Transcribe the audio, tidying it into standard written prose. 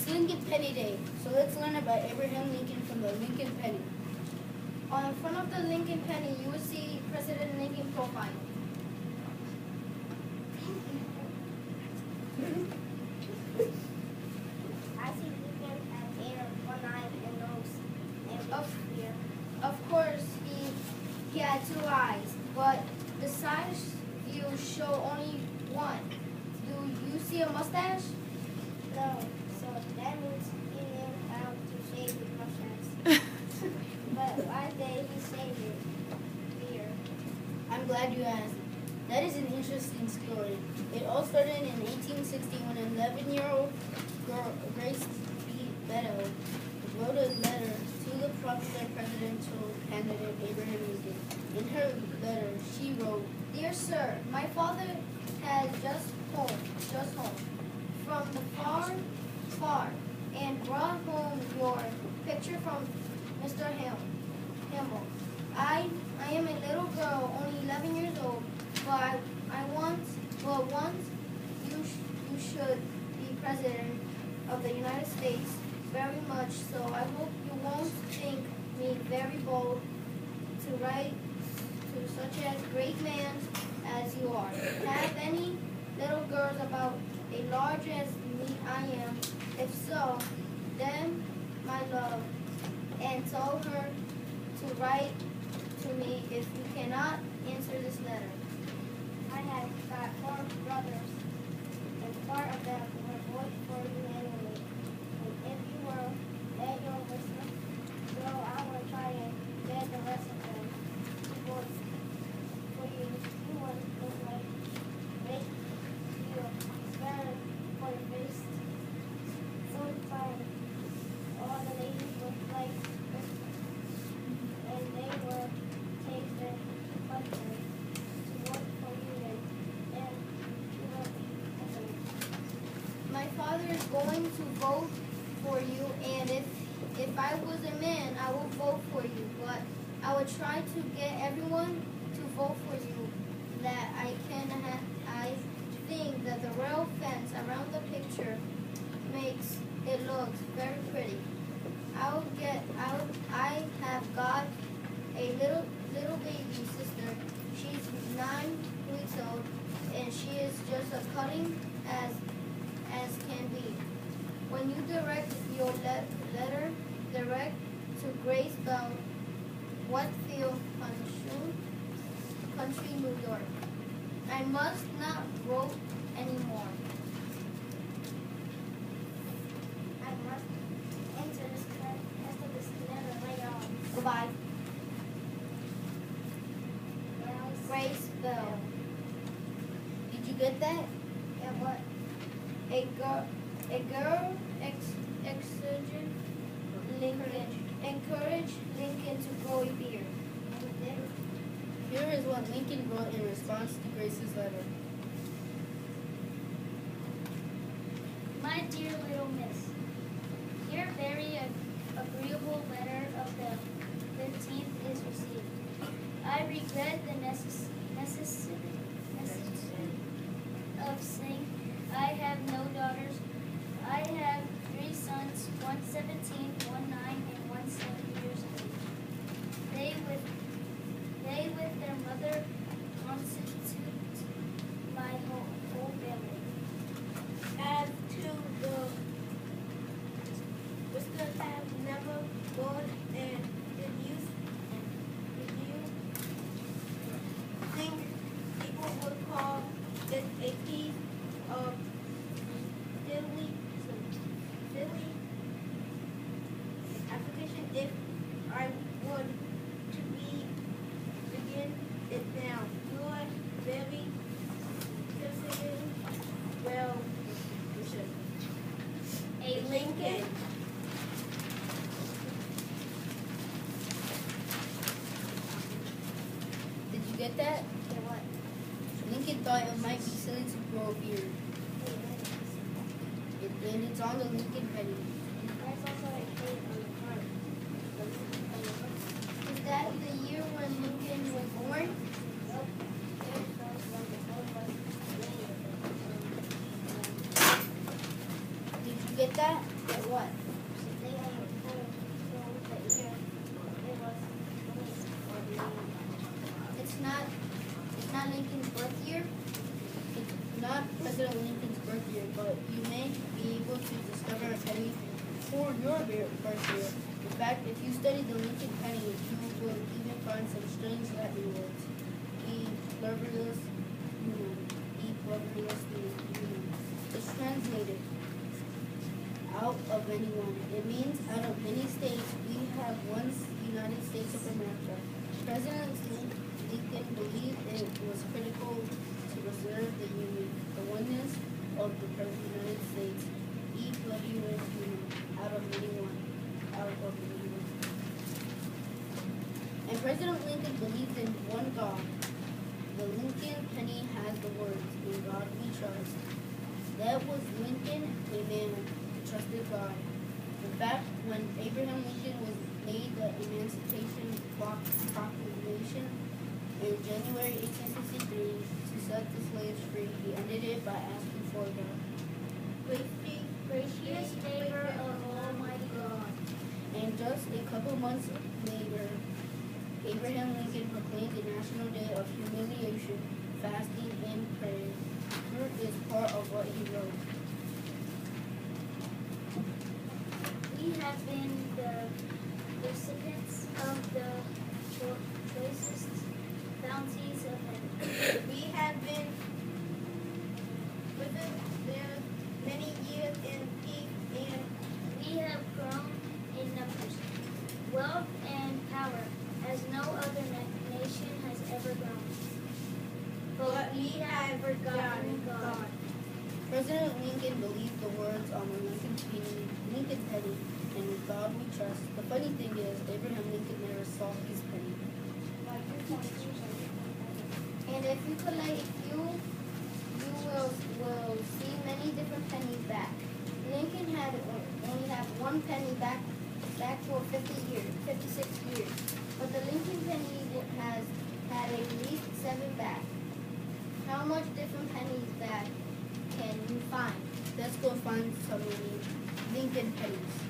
Lincoln Penny Day, so let's learn about Abraham Lincoln from the Lincoln Penny. On front of the Lincoln Penny, you will see President Lincoln profile. I see Lincoln has hair, one eye, and nose, and ear. Of course, he had two eyes, but the side views show only one. Do you see a mustache? No, so that means he knew how to shave his mustache. But why did he shave it here? I'm glad you asked. That is an interesting story. It all started in 1860 when an 11-year-old girl, Grace B. Beddoe, wrote a letter to the popular presidential candidate Abraham Lincoln. In her letter, she wrote, "Dear Sir, my father has just home from the far, and brought home your picture from Mr. Hamill. I am a little girl, only 11 years old, but once you should be president of the United States very much, so I hope you won't think me very bold to write to such a great man as you are. Have any little girls about as large as me I am? If so, then my love, and tell her to write to me if you cannot answer this letter. I have got 4 brothers, and 4 of them were boys for you anyway. And if you will let your wisdom go, I will try and get the rest of them to boys for you. You will look like make you better for your face. Sometime all the ladies look like Christmas, and they will take their husbands to work for you, and you will be president. My father is going to vote for you, and if I was a man, I would vote for you, but I would try to get everyone to vote for you. That I think that the rail fence around the picture makes it look very pretty. I have got a little baby sister. She's 9 weeks old, and she is just as cunning as can be. When you direct your letter direct to Grace Bell, Whitefield Country, New York. I must not wrote anymore. I must enter this rest of this letter later on. Goodbye. Else, Grace Bell. Did you get that? yeah, what? A girl encouraged Lincoln to grow a beard. And he did. Here is what Lincoln wrote in response to Grace's letter. My dear little miss, your very agreeable letter of the 15th is received. I regret the necessity of saying I have no daughters. I have 3 sons, one 17, one 9, and one 7 years of age. They with their mother constitute my whole family. As to the whiskers have never gone, and did you think people would call it a piece of silly application if I would to begin it now? You are very considerate. Well, A Lincoln. Did you get that? Yeah, what? Lincoln thought it might be silly to grow a beard. And it's on the Lincoln Penny. There's also a date on the front. Is that the year when Lincoln was born? Nope. It shows when the phone was made. Did you get that? Yeah, not Lincoln's birth year. It's not President Lincoln's birth year, but you may be able to discover a penny for your birth year. In fact, if you study the Lincoln penny, you will even find some strange Latin words. E pluribus unum. E pluribus unum. It's translated out of anyone. It means out of many states, we have one United States of America. President Lincoln believed it was critical to preserve the union, the oneness of the United States. E pluribus unum. Out of many one. Out of many one. And President Lincoln believed in one God. The Lincoln penny has the words, "In God we trust." That was Lincoln, a man who trusted God. In fact, when Abraham Lincoln was made the Emancipation Proclamation in January 1863 to set the slaves free, he ended it by asking for the Gracious favor of Almighty God. And just a couple months later, Abraham Lincoln proclaimed the National Day of Humiliation, Fasting, and Prayer. Here is part of what he wrote. We have been the recipients of the choicest bounties of heaven. We have been within there many years in peace, and We have grown in numbers, wealth, and power as no other nation has ever grown. But we have forgotten God. President Lincoln believed the words on the Lincoln penny, and with God we trust. The funny thing is, Abraham Lincoln never saw his penny. and if you collect you will see many different pennies back. Lincoln had only have one penny back for 56 years. But the Lincoln penny has had at least 7 back. How much different pennies back can you find? Let's go find some Lincoln pennies.